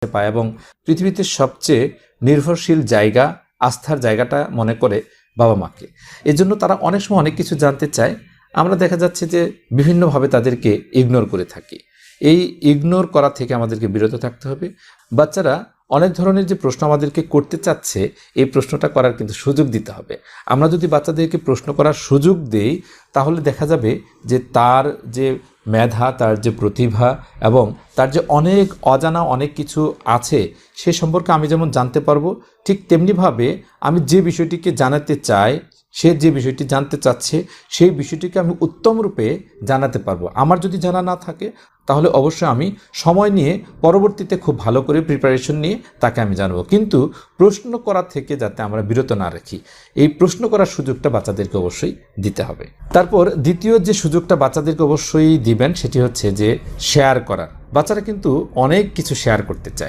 পায় এবং পৃথিবীতে সবচেয়ে নির্ভরশীল জায়গা, আস্থার জায়গাটা মনে করে বাবা মাকে। এজন্য তারা অনেক সময় অনেক কিছু জানতে চায়, আমরা দেখা যাচ্ছে যে বিভিন্নভাবে তাদেরকে ইগনোর করে থাকি। এই ইগনোর করা থেকে আমাদেরকে বিরত থাকতে হবে। বাচ্চারা অনেক ধরনের যে প্রশ্ন আমাদেরকে করতে চাচ্ছে, এই প্রশ্নটা করার কিন্তু সুযোগ দিতে হবে। আমরা যদি বাচ্চাদেরকে প্রশ্ন করার সুযোগ দেই, তাহলে দেখা যাবে যে তার যে মেধা, তার যে প্রতিভা এবং তার যে অনেক অজানা অনেক কিছু আছে, সে সম্পর্কে আমি যেমন জানতে পারবো, ঠিক তেমনিভাবে আমি যে বিষয়টিকে জানাতে চাই, সে যে বিষয়টি জানতে চাচ্ছে, সেই বিষয়টিকে আমি উত্তম রূপে জানাতে পারবো। আমার যদি জানা না থাকে, তাহলে অবশ্যই আমি সময় নিয়ে পরবর্তীতে খুব ভালো করে প্রিপারেশন নিয়ে তাকে আমি জানাবো। কিন্তু প্রশ্ন করা থেকে যাতে আমরা বিরত না রাখি, এই প্রশ্ন করার সুযোগটা বাচ্চাদেরকে অবশ্যই দিতে হবে। তারপর দ্বিতীয় যে সুযোগটা বাচ্চাদেরকে অবশ্যই দিবেন, সেটি হচ্ছে যে শেয়ার করার। বাচ্চারা কিন্তু অনেক কিছু শেয়ার করতে চায়।